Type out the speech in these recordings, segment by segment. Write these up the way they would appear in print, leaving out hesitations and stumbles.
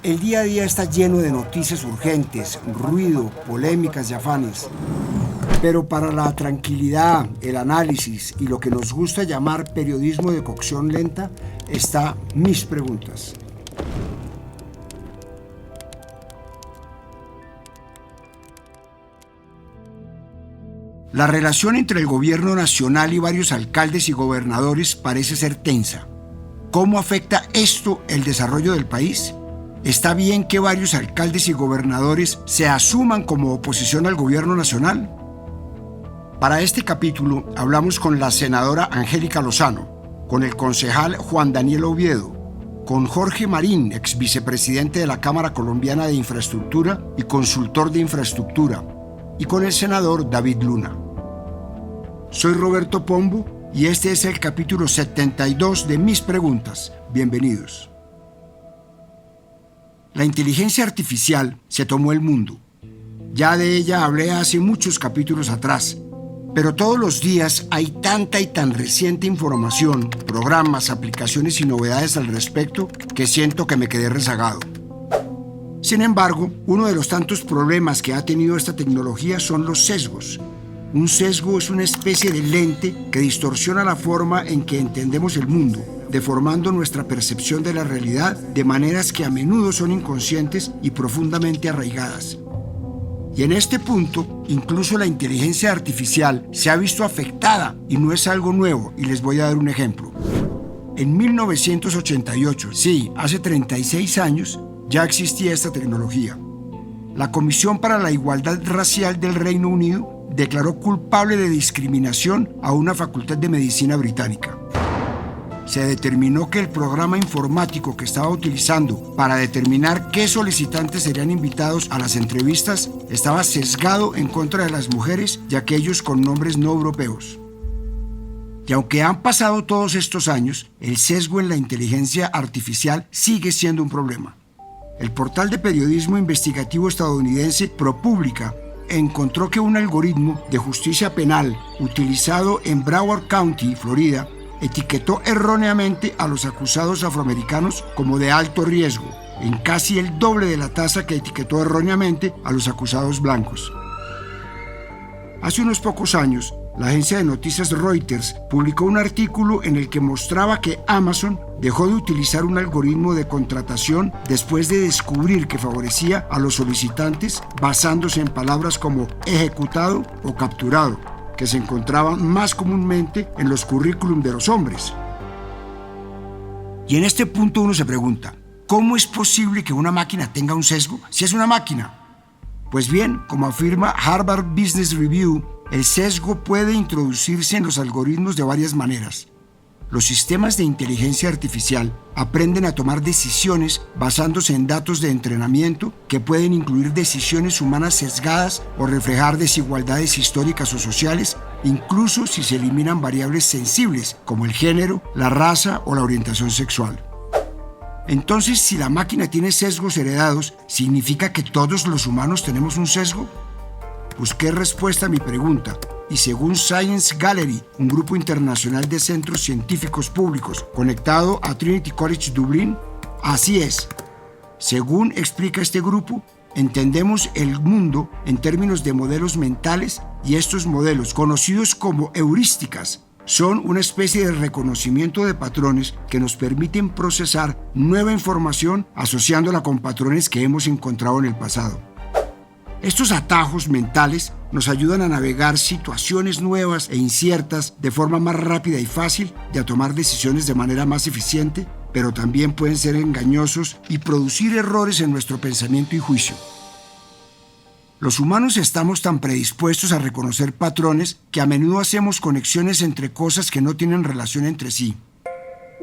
El día a día está lleno de noticias urgentes, ruido, polémicas y afanes. Pero para la tranquilidad, el análisis y lo que nos gusta llamar periodismo de cocción lenta, está Mis Preguntas. La relación entre el gobierno nacional y varios alcaldes y gobernadores parece ser tensa. ¿Cómo afecta esto el desarrollo del país? ¿Está bien que varios alcaldes y gobernadores se asuman como oposición al gobierno nacional? Para este capítulo hablamos con la senadora Angélica Lozano, con el concejal Juan Daniel Oviedo, con Jorge Marín, ex vicepresidente de la Cámara Colombiana de Infraestructura y consultor de infraestructura, y con el senador David Luna. Soy Roberto Pombo y este es el capítulo 72 de Mis Preguntas. Bienvenidos. La inteligencia artificial se tomó el mundo. Ya de ella hablé hace muchos capítulos atrás, pero todos los días hay tanta y tan reciente información, programas, aplicaciones y novedades al respecto que siento que me quedé rezagado. Sin embargo, uno de los tantos problemas que ha tenido esta tecnología son los sesgos. Un sesgo es una especie de lente que distorsiona la forma en que entendemos el mundo, deformando nuestra percepción de la realidad de maneras que a menudo son inconscientes y profundamente arraigadas. Y en este punto, incluso la inteligencia artificial se ha visto afectada y no es algo nuevo, y les voy a dar un ejemplo. En 1988, sí, hace 36 años, ya existía esta tecnología. La Comisión para la Igualdad Racial del Reino Unido declaró culpable de discriminación a una facultad de medicina británica. Se determinó que el programa informático que estaba utilizando para determinar qué solicitantes serían invitados a las entrevistas estaba sesgado en contra de las mujeres y aquellos con nombres no europeos. Y aunque han pasado todos estos años, el sesgo en la inteligencia artificial sigue siendo un problema. El portal de periodismo investigativo estadounidense ProPublica encontró que un algoritmo de justicia penal utilizado en Broward County, Florida, etiquetó erróneamente a los acusados afroamericanos como de alto riesgo, en casi el doble de la tasa que etiquetó erróneamente a los acusados blancos. Hace unos pocos años, la agencia de noticias Reuters publicó un artículo en el que mostraba que Amazon dejó de utilizar un algoritmo de contratación después de descubrir que favorecía a los solicitantes basándose en palabras como ejecutado o capturado, que se encontraban más comúnmente en los currículum de los hombres. Y en este punto uno se pregunta, ¿cómo es posible que una máquina tenga un sesgo si es una máquina? Pues bien, como afirma Harvard Business Review, el sesgo puede introducirse en los algoritmos de varias maneras. Los sistemas de inteligencia artificial aprenden a tomar decisiones basándose en datos de entrenamiento que pueden incluir decisiones humanas sesgadas o reflejar desigualdades históricas o sociales, incluso si se eliminan variables sensibles como el género, la raza o la orientación sexual. Entonces, si la máquina tiene sesgos heredados, ¿significa que todos los humanos tenemos un sesgo? Busqué respuesta a mi pregunta y según Science Gallery, un grupo internacional de centros científicos públicos conectado a Trinity College Dublín, así es. Según explica este grupo, entendemos el mundo en términos de modelos mentales y estos modelos, conocidos como heurísticas, son una especie de reconocimiento de patrones que nos permiten procesar nueva información asociándola con patrones que hemos encontrado en el pasado. Estos atajos mentales nos ayudan a navegar situaciones nuevas e inciertas de forma más rápida y fácil y a tomar decisiones de manera más eficiente, pero también pueden ser engañosos y producir errores en nuestro pensamiento y juicio. Los humanos estamos tan predispuestos a reconocer patrones que a menudo hacemos conexiones entre cosas que no tienen relación entre sí.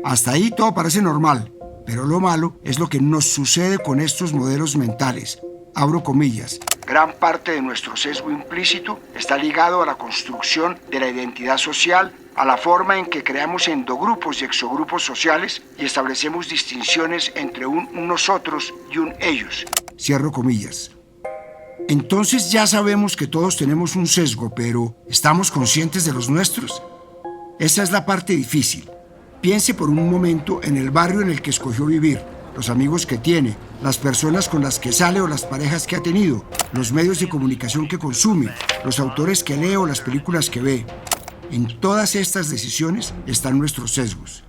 Hasta ahí todo parece normal, pero lo malo es lo que nos sucede con estos modelos mentales. Abro comillas. Gran parte de nuestro sesgo implícito está ligado a la construcción de la identidad social, a la forma en que creamos endogrupos y exogrupos sociales y establecemos distinciones entre un nosotros y un ellos. Cierro comillas. Entonces ya sabemos que todos tenemos un sesgo, pero ¿estamos conscientes de los nuestros? Esa es la parte difícil. Piense por un momento en el barrio en el que escogió vivir. los amigos que tiene, las personas con las que sale o las parejas que ha tenido, los medios de comunicación que consume, los autores que lee o las películas que ve. En todas estas decisiones están nuestros sesgos.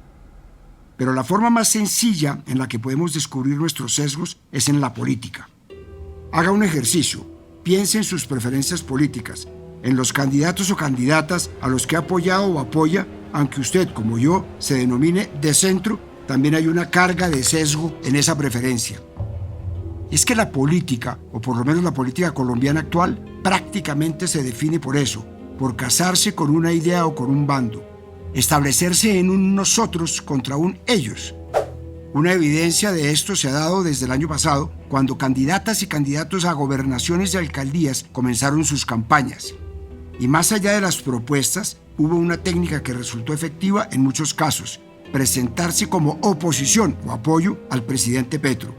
Pero la forma más sencilla en la que podemos descubrir nuestros sesgos es en la política. Haga un ejercicio, piense en sus preferencias políticas, en los candidatos o candidatas a los que ha apoyado o apoya, aunque usted, como yo, se denomine de centro, también hay una carga de sesgo en esa preferencia. Es que la política, o por lo menos la política colombiana actual, prácticamente se define por eso, por casarse con una idea o con un bando, establecerse en un nosotros contra un ellos. Una evidencia de esto se ha dado desde el año pasado, cuando candidatas y candidatos a gobernaciones y alcaldías comenzaron sus campañas. Y más allá de las propuestas, hubo una técnica que resultó efectiva en muchos casos: presentarse como oposición o apoyo al presidente Petro.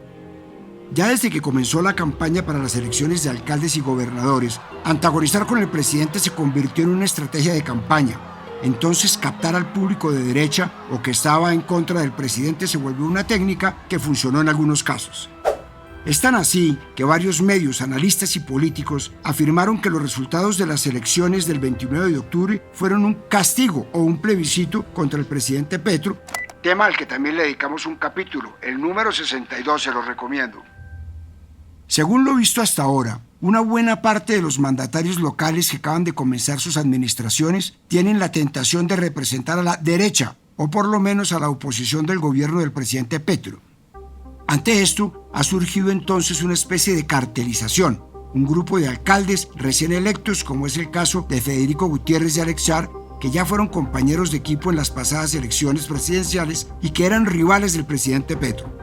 Ya desde que comenzó la campaña para las elecciones de alcaldes y gobernadores, antagonizar con el presidente se convirtió en una estrategia de campaña. Entonces, captar al público de derecha o que estaba en contra del presidente se volvió una técnica que funcionó en algunos casos. Es tan así que varios medios, analistas y políticos afirmaron que los resultados de las elecciones del 29 de octubre fueron un castigo o un plebiscito contra el presidente Petro, tema al que también le dedicamos un capítulo, el número 62, se lo recomiendo. Según lo visto hasta ahora, una buena parte de los mandatarios locales que acaban de comenzar sus administraciones tienen la tentación de representar a la derecha, o por lo menos a la oposición del gobierno del presidente Petro. Ante esto, ha surgido entonces una especie de cartelización, un grupo de alcaldes recién electos, como es el caso de Federico Gutiérrez y Alex Char, que ya fueron compañeros de equipo en las pasadas elecciones presidenciales y que eran rivales del presidente Petro.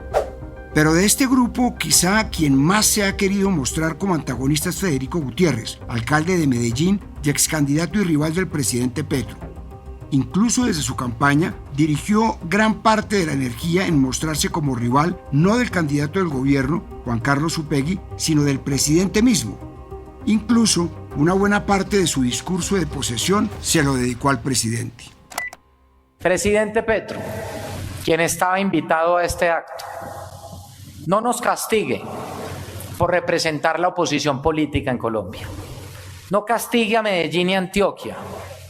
Pero de este grupo, quizá quien más se ha querido mostrar como antagonista es Federico Gutiérrez, alcalde de Medellín y ex candidato y rival del presidente Petro. Incluso desde su campaña, dirigió gran parte de la energía en mostrarse como rival no del candidato del gobierno, Juan Carlos Upegui, sino del presidente mismo. Incluso, una buena parte de su discurso de posesión se lo dedicó al presidente. Presidente Petro, quien estaba invitado a este acto, no nos castigue por representar la oposición política en Colombia. No castigue a Medellín y Antioquia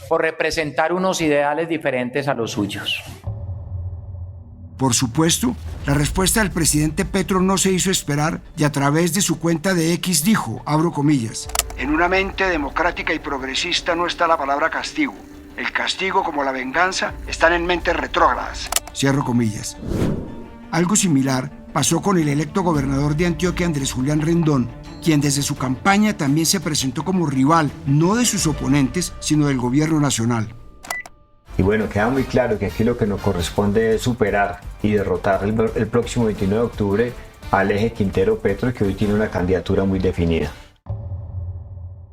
por representar unos ideales diferentes a los suyos. Por supuesto, la respuesta del presidente Petro no se hizo esperar y a través de su cuenta de X dijo, abro comillas, en una mente democrática y progresista no está la palabra castigo. El castigo como la venganza están en mentes retrógradas. Cierro comillas. Algo similar pasó con el electo gobernador de Antioquia, Andrés Julián Rendón, quien desde su campaña también se presentó como rival, no de sus oponentes, sino del gobierno nacional. Y bueno, queda muy claro que aquí lo que nos corresponde es superar y derrotar el próximo 29 de octubre al eje Quintero-Petro, que hoy tiene una candidatura muy definida.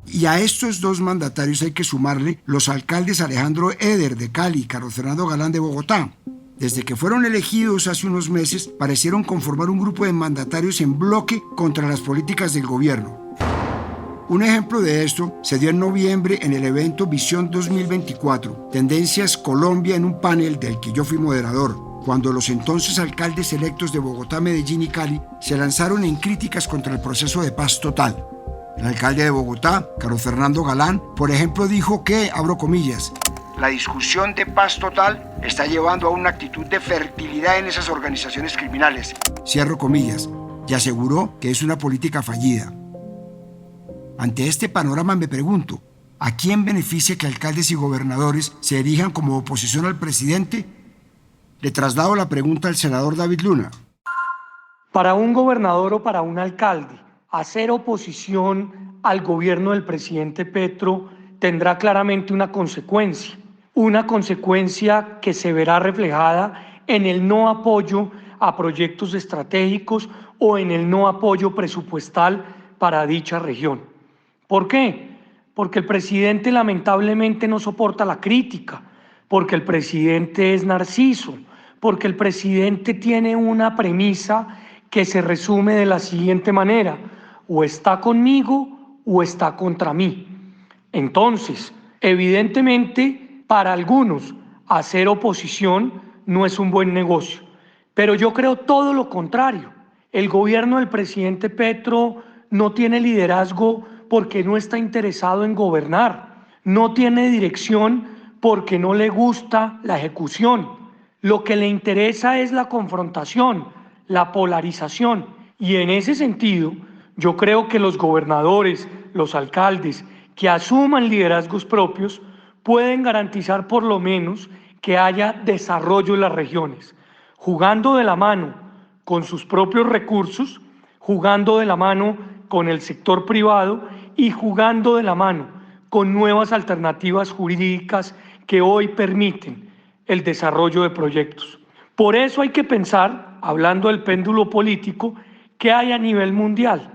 Y a estos dos mandatarios hay que sumarle los alcaldes Alejandro Eder de Cali y Carlos Fernando Galán de Bogotá. Desde que fueron elegidos hace unos meses, parecieron conformar un grupo de mandatarios en bloque contra las políticas del gobierno. Un ejemplo de esto se dio en noviembre en el evento Visión 2024, Tendencias Colombia, en un panel del que yo fui moderador, cuando los entonces alcaldes electos de Bogotá, Medellín y Cali se lanzaron en críticas contra el proceso de paz total. El alcalde de Bogotá, Carlos Fernando Galán, por ejemplo, dijo que, abro comillas, la discusión de paz total está llevando a una actitud de fertilidad en esas organizaciones criminales, cierro comillas, y aseguró que es una política fallida. Ante este panorama me pregunto, ¿a quién beneficia que alcaldes y gobernadores se erijan como oposición al presidente? Le traslado la pregunta al senador David Luna. Para un gobernador o para un alcalde, hacer oposición al gobierno del presidente Petro tendrá claramente una consecuencia que se verá reflejada en el no apoyo a proyectos estratégicos o en el no apoyo presupuestal para dicha región. ¿Por qué? Porque el presidente lamentablemente no soporta la crítica, porque el presidente es narciso, porque el presidente tiene una premisa que se resume de la siguiente manera: o está conmigo o está contra mí. Entonces, evidentemente, para algunos, hacer oposición no es un buen negocio, Pero yo creo todo lo contrario. El gobierno del presidente Petro no tiene liderazgo porque no está interesado en gobernar, no tiene dirección porque no le gusta la ejecución. Lo que le interesa es la confrontación, la polarización. Y en ese sentido, yo creo que los gobernadores, los alcaldes que asuman liderazgos propios pueden garantizar por lo menos que haya desarrollo en las regiones, jugando de la mano con sus propios recursos, jugando de la mano con el sector privado y jugando de la mano con nuevas alternativas jurídicas que hoy permiten el desarrollo de proyectos. Por eso hay que pensar, hablando del péndulo político, que hay a nivel mundial,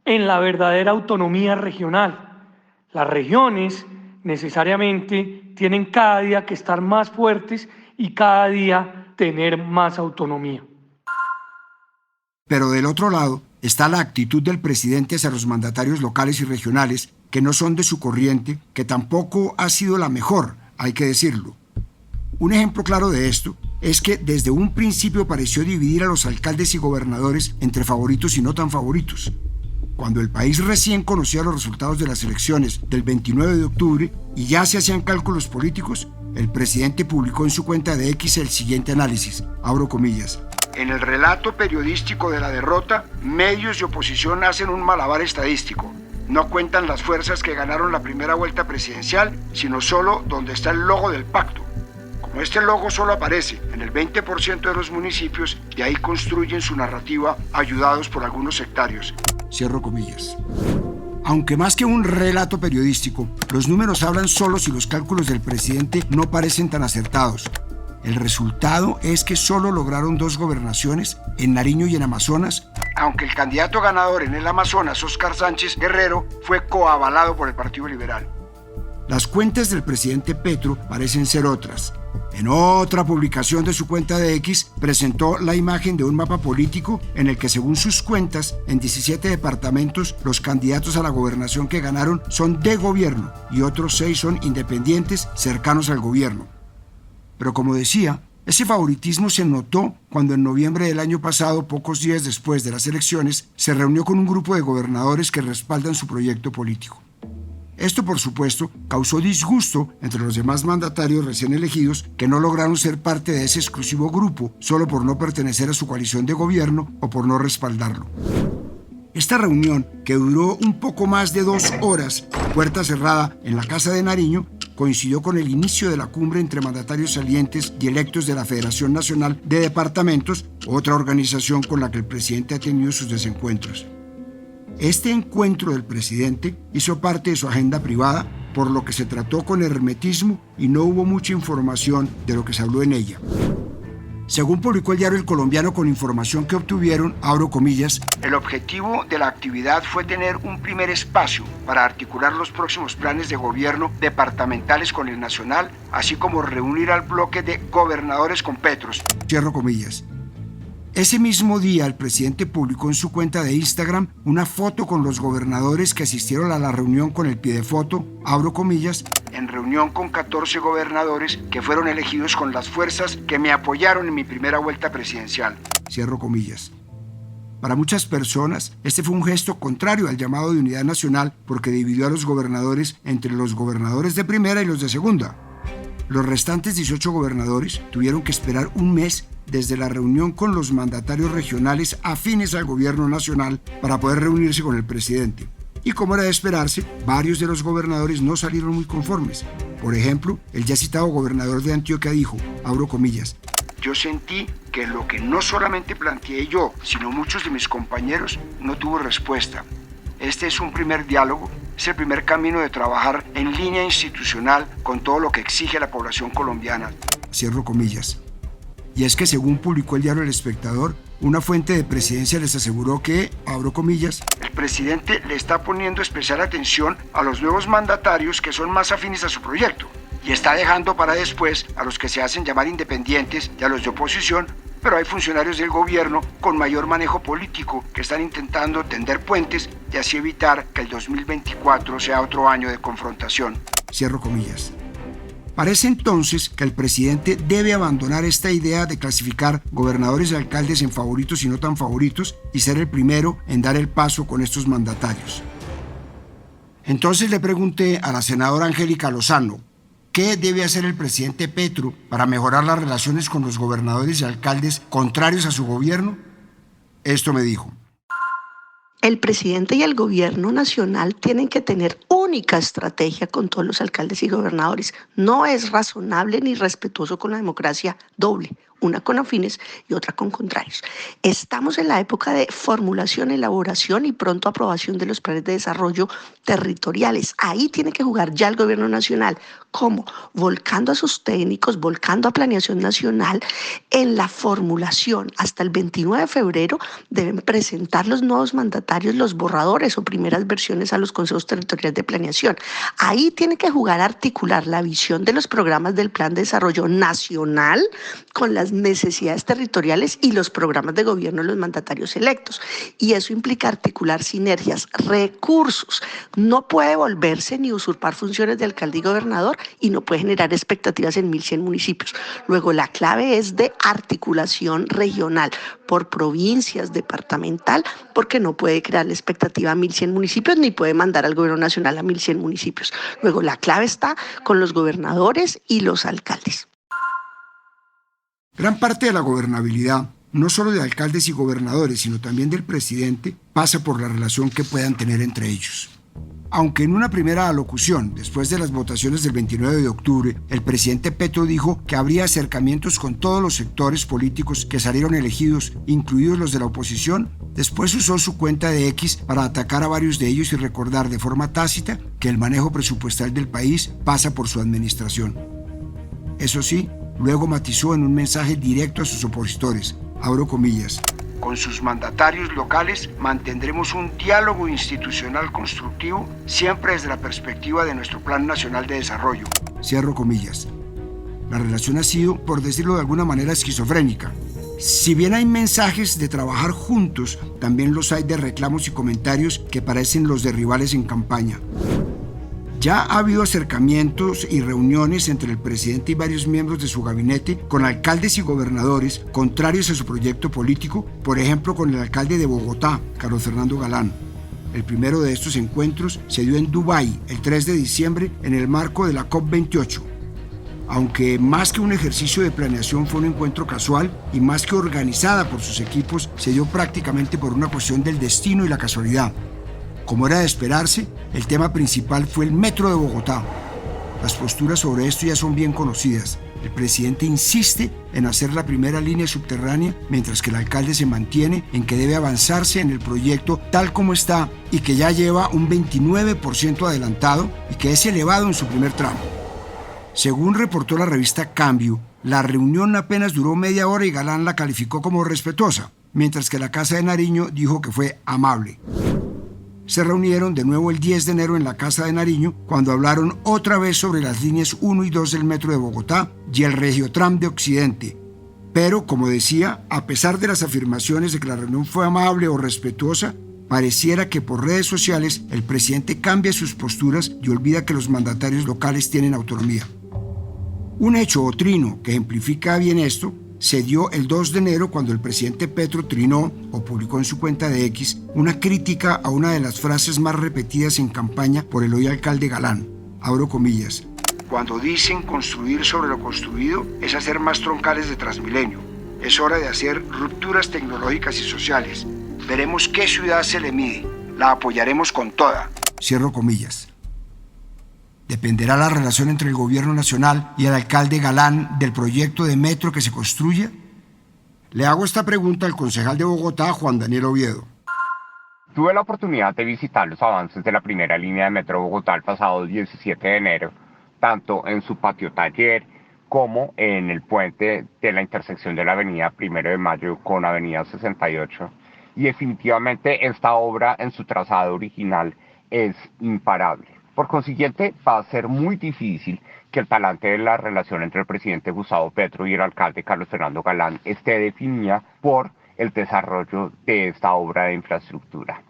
en la verdadera autonomía regional. Las regiones necesariamente tienen cada día que estar más fuertes y cada día tener más autonomía. Pero del otro lado está la actitud del presidente hacia los mandatarios locales y regionales que no son de su corriente, que tampoco ha sido la mejor, hay que decirlo. Un ejemplo claro de esto es que desde un principio pareció dividir a los alcaldes y gobernadores entre favoritos y no tan favoritos. Cuando el país recién conocía los resultados de las elecciones del 29 de octubre y ya se hacían cálculos políticos, el presidente publicó en su cuenta de X el siguiente análisis, abro comillas. En el relato periodístico de la derrota, medios y oposición hacen un malabar estadístico. No cuentan las fuerzas que ganaron la primera vuelta presidencial, sino solo donde está el logo del pacto. Como este logo solo aparece en el 20% de los municipios, de ahí construyen su narrativa ayudados por algunos sectarios. Cierro comillas. Aunque más que un relato periodístico, los números hablan solos y los cálculos del presidente no parecen tan acertados. El resultado es que solo lograron 2 gobernaciones, en Nariño y en Amazonas, aunque el candidato ganador en el Amazonas, Óscar Sánchez Guerrero, fue coavalado por el Partido Liberal. Las cuentas del presidente Petro parecen ser otras. En otra publicación de su cuenta de X, presentó la imagen de un mapa político en el que, según sus cuentas, en 17 departamentos, los candidatos a la gobernación que ganaron son de gobierno y otros 6 son independientes cercanos al gobierno. Pero como decía, ese favoritismo se notó cuando en noviembre del año pasado, pocos días después de las elecciones, se reunió con un grupo de gobernadores que respaldan su proyecto político. Esto, por supuesto, causó disgusto entre los demás mandatarios recién elegidos que no lograron ser parte de ese exclusivo grupo solo por no pertenecer a su coalición de gobierno o por no respaldarlo. Esta reunión, que duró un poco más de 2 horas, puerta cerrada en la Casa de Nariño, coincidió con el inicio de la cumbre entre mandatarios salientes y electos de la Federación Nacional de Departamentos, otra organización con la que el presidente ha tenido sus desencuentros. Este encuentro del presidente hizo parte de su agenda privada, por lo que se trató con hermetismo y no hubo mucha información de lo que se habló en ella. Según publicó el diario El Colombiano con información que obtuvieron, abro comillas, el objetivo de la actividad fue tener un primer espacio para articular los próximos planes de gobierno departamentales con el nacional, así como reunir al bloque de gobernadores con Petro. Cierro comillas. Ese mismo día, el presidente publicó en su cuenta de Instagram una foto con los gobernadores que asistieron a la reunión con el piedefoto, abro comillas, en reunión con 14 gobernadores que fueron elegidos con las fuerzas que me apoyaron en mi primera vuelta presidencial. Cierro comillas. Para muchas personas, este fue un gesto contrario al llamado de unidad nacional porque dividió a los gobernadores entre los gobernadores de primera y los de segunda. Los restantes 18 gobernadores tuvieron que esperar un mes desde la reunión con los mandatarios regionales afines al gobierno nacional para poder reunirse con el presidente. Y como era de esperarse, varios de los gobernadores no salieron muy conformes. Por ejemplo, el ya citado gobernador de Antioquia dijo, abro comillas, yo sentí que lo que no solamente planteé yo, sino muchos de mis compañeros, no tuvo respuesta. Este es un primer diálogo, es el primer camino de trabajar en línea institucional con todo lo que exige la población colombiana. Cierro comillas. Y es que según publicó el diario El Espectador, una fuente de presidencia les aseguró que, abro comillas, el presidente le está poniendo especial atención a los nuevos mandatarios que son más afines a su proyecto y está dejando para después a los que se hacen llamar independientes y a los de oposición, pero hay funcionarios del gobierno con mayor manejo político que están intentando tender puentes y así evitar que el 2024 sea otro año de confrontación. Cierro comillas. Parece entonces que el presidente debe abandonar esta idea de clasificar gobernadores y alcaldes en favoritos y no tan favoritos y ser el primero en dar el paso con estos mandatarios. Entonces le pregunté a la senadora Angélica Lozano, ¿qué debe hacer el presidente Petro para mejorar las relaciones con los gobernadores y alcaldes contrarios a su gobierno? Esto me dijo. El presidente y el gobierno nacional tienen que tener única estrategia con todos los alcaldes y gobernadores. No es razonable ni respetuoso con la democracia doble, una con afines y otra con contrarios. Estamos en la época de formulación, elaboración y pronto aprobación de los planes de desarrollo territoriales. Ahí tiene que jugar ya el gobierno nacional. ¿Cómo? Volcando a sus técnicos, volcando a planeación nacional en la formulación. Hasta el 29 de febrero deben presentar los nuevos mandatarios los borradores o primeras versiones a los consejos territoriales de planeación. Ahí tiene que jugar a articular la visión de los programas del plan de desarrollo nacional con las necesidades territoriales y los programas de gobierno de los mandatarios electos. Y eso implica articular sinergias, recursos. No puede volverse ni usurpar funciones de alcalde y gobernador y no puede generar expectativas en 1.100 municipios. Luego, la clave es de articulación regional por provincias, departamental, porque no puede crear la expectativa a 1.100 municipios ni puede mandar al gobierno nacional a 1.100 municipios. Luego, la clave está con los gobernadores y los alcaldes. Gran parte de la gobernabilidad, no solo de alcaldes y gobernadores, sino también del presidente, pasa por la relación que puedan tener entre ellos. Aunque en una primera alocución, después de las votaciones del 29 de octubre, el presidente Petro dijo que habría acercamientos con todos los sectores políticos que salieron elegidos, incluidos los de la oposición, después usó su cuenta de X para atacar a varios de ellos y recordar de forma tácita que el manejo presupuestal del país pasa por su administración. Eso sí, luego matizó en un mensaje directo a sus opositores, abro comillas, con sus mandatarios locales mantendremos un diálogo institucional constructivo siempre desde la perspectiva de nuestro Plan Nacional de Desarrollo, cierro comillas. La relación ha sido, por decirlo de alguna manera, esquizofrénica. Si bien hay mensajes de trabajar juntos, también los hay de reclamos y comentarios que parecen los de rivales en campaña. Ya ha habido acercamientos y reuniones entre el presidente y varios miembros de su gabinete con alcaldes y gobernadores contrarios a su proyecto político, por ejemplo con el alcalde de Bogotá, Carlos Fernando Galán. El primero de estos encuentros se dio en Dubái el 3 de diciembre en el marco de la COP28. Aunque más que un ejercicio de planeación fue un encuentro casual y más que organizada por sus equipos, se dio prácticamente por una cuestión del destino y la casualidad. Como era de esperarse, el tema principal fue el metro de Bogotá. Las posturas sobre esto ya son bien conocidas. El presidente insiste en hacer la primera línea subterránea, mientras que el alcalde se mantiene en que debe avanzarse en el proyecto tal como está y que ya lleva un 29% adelantado y que es elevado en su primer tramo. Según reportó la revista Cambio, la reunión apenas duró media hora y Galán la calificó como respetuosa, mientras que la Casa de Nariño dijo que fue amable. Se reunieron de nuevo el 10 de enero en la Casa de Nariño, cuando hablaron otra vez sobre las líneas 1 y 2 del metro de Bogotá y el Regiotram de Occidente. Pero, como decía, a pesar de las afirmaciones de que la reunión fue amable o respetuosa, pareciera que por redes sociales el presidente cambia sus posturas y olvida que los mandatarios locales tienen autonomía. Un hecho o trino que ejemplifica bien esto se dio el 2 de enero cuando el presidente Petro trinó o publicó en su cuenta de X una crítica a una de las frases más repetidas en campaña por el hoy alcalde Galán. Abro comillas. Cuando dicen construir sobre lo construido es hacer más troncales de Transmilenio. Es hora de hacer rupturas tecnológicas y sociales. Veremos qué ciudad se le mide. La apoyaremos con toda. Cierro comillas. ¿Dependerá la relación entre el gobierno nacional y el alcalde Galán del proyecto de metro que se construya? Le hago esta pregunta al concejal de Bogotá, Juan Daniel Oviedo. Tuve la oportunidad de visitar los avances de la primera línea de Metro Bogotá el pasado 17 de enero, tanto en su patio taller como en el puente de la intersección de la avenida 1 de Mayo con avenida 68. Y definitivamente esta obra en su trazado original es imparable. Por consiguiente, va a ser muy difícil que el talante de la relación entre el presidente Gustavo Petro y el alcalde Carlos Fernando Galán esté definida por el desarrollo de esta obra de infraestructura.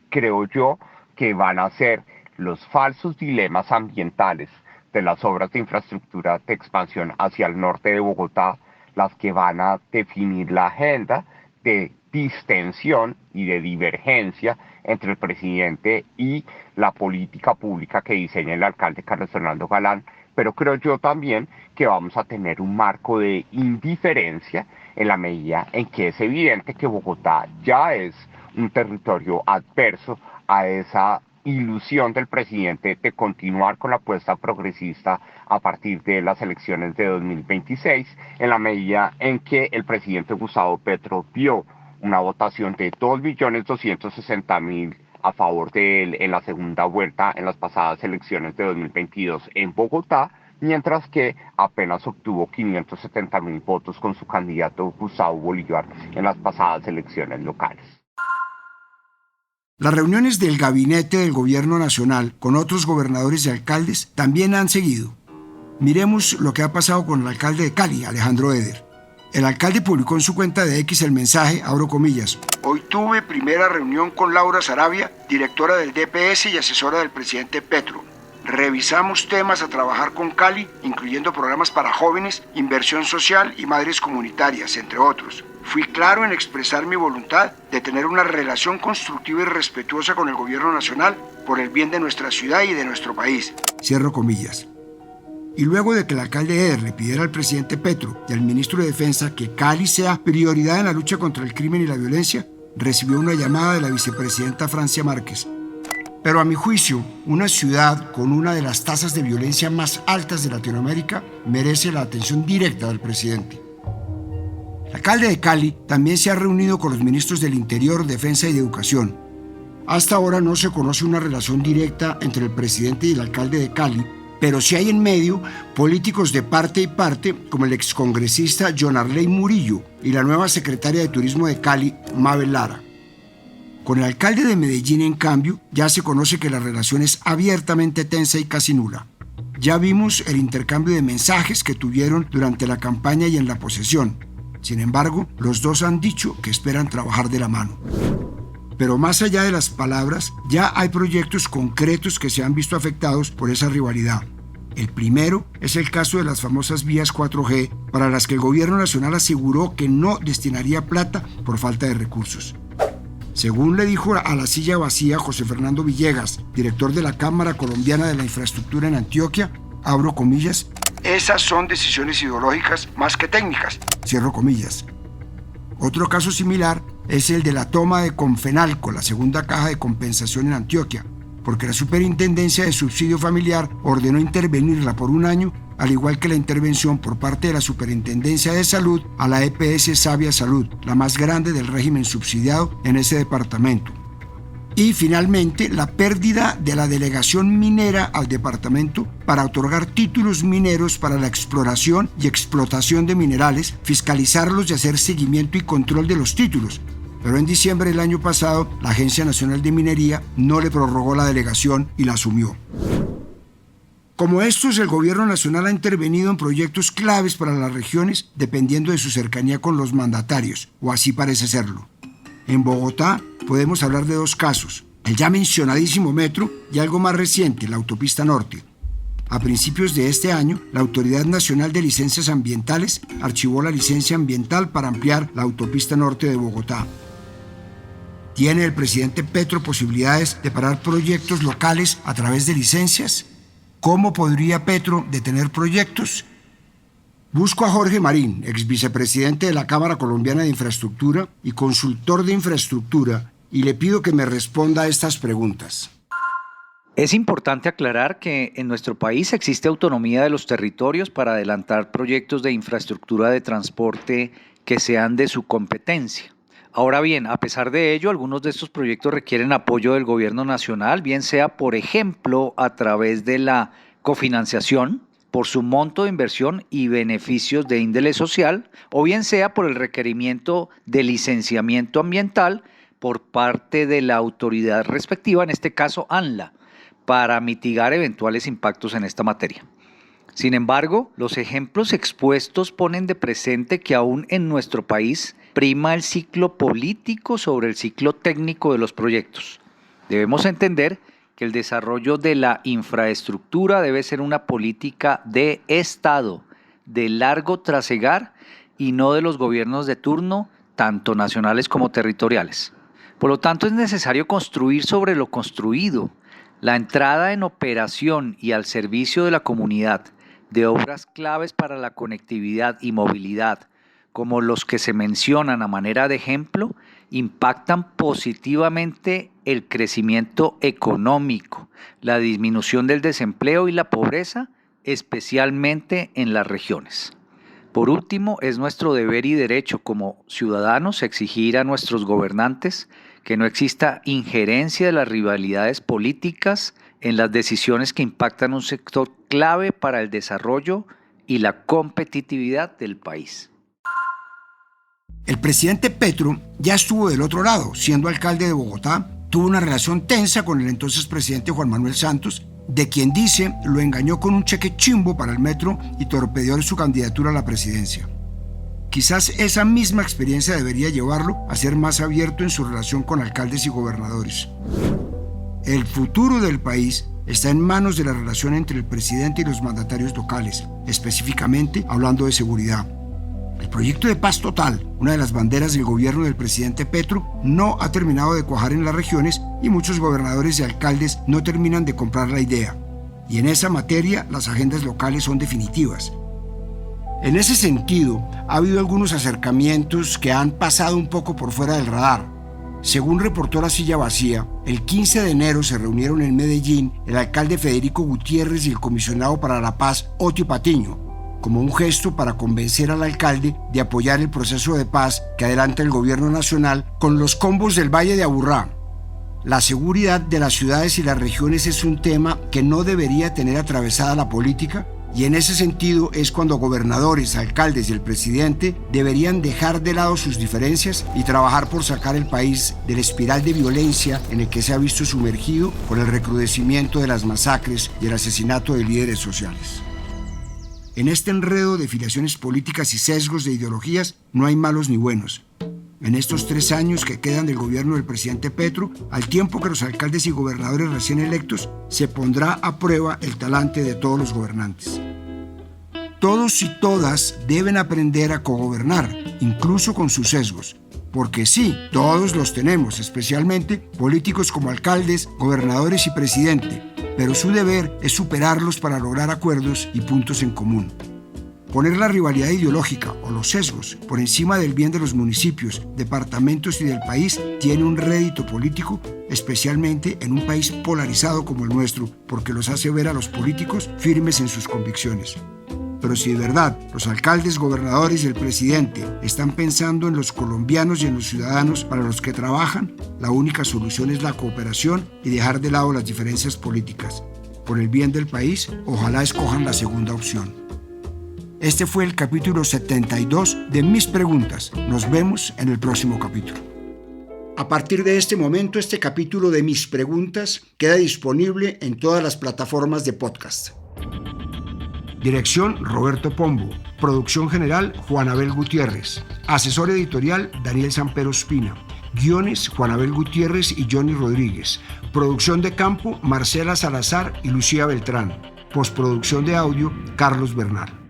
Creo yo que van a ser los falsos dilemas ambientales de las obras de infraestructura de expansión hacia el norte de Bogotá, las que van a definir la agenda de distensión y de divergencia entre el presidente y la política pública que diseña el alcalde Carlos Fernando Galán, pero creo yo también que vamos a tener un marco de indiferencia en la medida en que es evidente que Bogotá ya es un territorio adverso a esa ilusión del presidente de continuar con la apuesta progresista a partir de las elecciones de 2026, en la medida en que el presidente Gustavo Petro vio una votación de 2.260.000 a favor de él en la segunda vuelta en las pasadas elecciones de 2022 en Bogotá, mientras que apenas obtuvo 570.000 votos con su candidato Gustavo Bolívar en las pasadas elecciones locales. Las reuniones del gabinete del gobierno nacional con otros gobernadores y alcaldes también han seguido. Miremos lo que ha pasado con el alcalde de Cali, Alejandro Eder. El alcalde publicó en su cuenta de X el mensaje, abro comillas: hoy tuve primera reunión con Laura Sarabia, directora del DPS y asesora del presidente Petro. Revisamos temas a trabajar con Cali, incluyendo programas para jóvenes, inversión social y madres comunitarias, entre otros. Fui claro en expresar mi voluntad de tener una relación constructiva y respetuosa con el gobierno nacional por el bien de nuestra ciudad y de nuestro país. Cierro comillas. Y luego de que el alcalde Eder le pidiera al presidente Petro y al ministro de Defensa que Cali sea prioridad en la lucha contra el crimen y la violencia, recibió una llamada de la vicepresidenta Francia Márquez. Pero a mi juicio, una ciudad con una de las tasas de violencia más altas de Latinoamérica merece la atención directa del presidente. El alcalde de Cali también se ha reunido con los ministros del Interior, Defensa y de Educación. Hasta ahora no se conoce una relación directa entre el presidente y el alcalde de Cali, pero sí hay en medio políticos de parte y parte, como el excongresista John Arley Murillo y la nueva secretaria de Turismo de Cali, Mabel Lara. Con el alcalde de Medellín, en cambio, ya se conoce que la relación es abiertamente tensa y casi nula. Ya vimos el intercambio de mensajes que tuvieron durante la campaña y en la posesión. Sin embargo, los dos han dicho que esperan trabajar de la mano. Pero más allá de las palabras, ya hay proyectos concretos que se han visto afectados por esa rivalidad. El primero es el caso de las famosas vías 4G, para las que el gobierno nacional aseguró que no destinaría plata por falta de recursos. Según le dijo a la silla vacía José Fernando Villegas, director de la Cámara Colombiana de la Infraestructura en Antioquia, abro comillas, esas son decisiones ideológicas más que técnicas, cierro comillas. Otro caso similar es el de la toma de Confenalco, la segunda caja de compensación en Antioquia, porque la Superintendencia de Subsidio Familiar ordenó intervenirla por un año, al igual que la intervención por parte de la Superintendencia de Salud a la EPS Sabia Salud, la más grande del régimen subsidiado en ese departamento. Y finalmente, la pérdida de la delegación minera al departamento para otorgar títulos mineros para la exploración y explotación de minerales, fiscalizarlos y hacer seguimiento y control de los títulos. Pero en diciembre del año pasado, la Agencia Nacional de Minería no le prorrogó la delegación y la asumió. Como estos, el gobierno nacional ha intervenido en proyectos claves para las regiones dependiendo de su cercanía con los mandatarios, o así parece serlo. En Bogotá podemos hablar de dos casos, el ya mencionadísimo metro y algo más reciente, la autopista norte. A principios de este año, la Autoridad Nacional de Licencias Ambientales archivó la licencia ambiental para ampliar la autopista norte de Bogotá. ¿Tiene el presidente Petro posibilidades de parar proyectos locales a través de licencias? ¿Cómo podría Petro detener proyectos? Busco a Jorge Marín, ex vicepresidente de la Cámara Colombiana de Infraestructura y consultor de infraestructura, y le pido que me responda a estas preguntas. Es importante aclarar que en nuestro país existe autonomía de los territorios para adelantar proyectos de infraestructura de transporte que sean de su competencia. Ahora bien, a pesar de ello, algunos de estos proyectos requieren apoyo del gobierno nacional, bien sea, por ejemplo, a través de la cofinanciación, por su monto de inversión y beneficios de índole social, o bien sea por el requerimiento de licenciamiento ambiental por parte de la autoridad respectiva, en este caso ANLA, para mitigar eventuales impactos en esta materia. Sin embargo, los ejemplos expuestos ponen de presente que aún en nuestro país prima el ciclo político sobre el ciclo técnico de los proyectos. Debemos entender que el desarrollo de la infraestructura debe ser una política de Estado, de largo trasegar y no de los gobiernos de turno, tanto nacionales como territoriales. Por lo tanto, es necesario construir sobre lo construido. La entrada en operación y al servicio de la comunidad de obras claves para la conectividad y movilidad, como los que se mencionan a manera de ejemplo, impactan positivamente el crecimiento económico, la disminución del desempleo y la pobreza, especialmente en las regiones. Por último, es nuestro deber y derecho como ciudadanos exigir a nuestros gobernantes que no exista injerencia de las rivalidades políticas en las decisiones que impactan un sector clave para el desarrollo y la competitividad del país. El presidente Petro ya estuvo del otro lado, siendo alcalde de Bogotá, tuvo una relación tensa con el entonces presidente Juan Manuel Santos, de quien dice lo engañó con un cheque chimbo para el metro y torpedeó su candidatura a la presidencia. Quizás esa misma experiencia debería llevarlo a ser más abierto en su relación con alcaldes y gobernadores. El futuro del país está en manos de la relación entre el presidente y los mandatarios locales, específicamente hablando de seguridad. El proyecto de paz total, una de las banderas del gobierno del presidente Petro, no ha terminado de cuajar en las regiones y muchos gobernadores y alcaldes no terminan de comprar la idea. Y en esa materia las agendas locales son definitivas. En ese sentido, ha habido algunos acercamientos que han pasado un poco por fuera del radar. Según reportó La Silla Vacía, el 15 de enero se reunieron en Medellín el alcalde Federico Gutiérrez y el comisionado para la paz Otto Patiño, como un gesto para convencer al alcalde de apoyar el proceso de paz que adelanta el gobierno nacional con los combos del Valle de Aburrá. La seguridad de las ciudades y las regiones es un tema que no debería tener atravesada la política, y en ese sentido es cuando gobernadores, alcaldes y el presidente deberían dejar de lado sus diferencias y trabajar por sacar el país de la espiral de violencia en el que se ha visto sumergido por el recrudecimiento de las masacres y el asesinato de líderes sociales. En este enredo de filiaciones políticas y sesgos de ideologías no hay malos ni buenos. En estos 3 años que quedan del gobierno del presidente Petro, al tiempo que los alcaldes y gobernadores recién electos, se pondrá a prueba el talante de todos los gobernantes. Todos y todas deben aprender a cogobernar, incluso con sus sesgos. Porque sí, todos los tenemos, especialmente políticos como alcaldes, gobernadores y presidente, pero su deber es superarlos para lograr acuerdos y puntos en común. Poner la rivalidad ideológica o los sesgos por encima del bien de los municipios, departamentos y del país tiene un rédito político, especialmente en un país polarizado como el nuestro, porque los hace ver a los políticos firmes en sus convicciones. Pero si de verdad los alcaldes, gobernadores y el presidente están pensando en los colombianos y en los ciudadanos para los que trabajan, la única solución es la cooperación y dejar de lado las diferencias políticas. Por el bien del país, ojalá escojan la segunda opción. Este fue el capítulo 72 de Mis Preguntas. Nos vemos en el próximo capítulo. A partir de este momento, este capítulo de Mis Preguntas queda disponible en todas las plataformas de podcast. Dirección: Roberto Pombo. Producción general: Juan Abel Gutiérrez. Asesor editorial: Daniel Sampero Espina. Guiones: Juan Abel Gutiérrez y Johnny Rodríguez. Producción de campo: Marcela Salazar y Lucía Beltrán. Postproducción de audio: Carlos Bernal.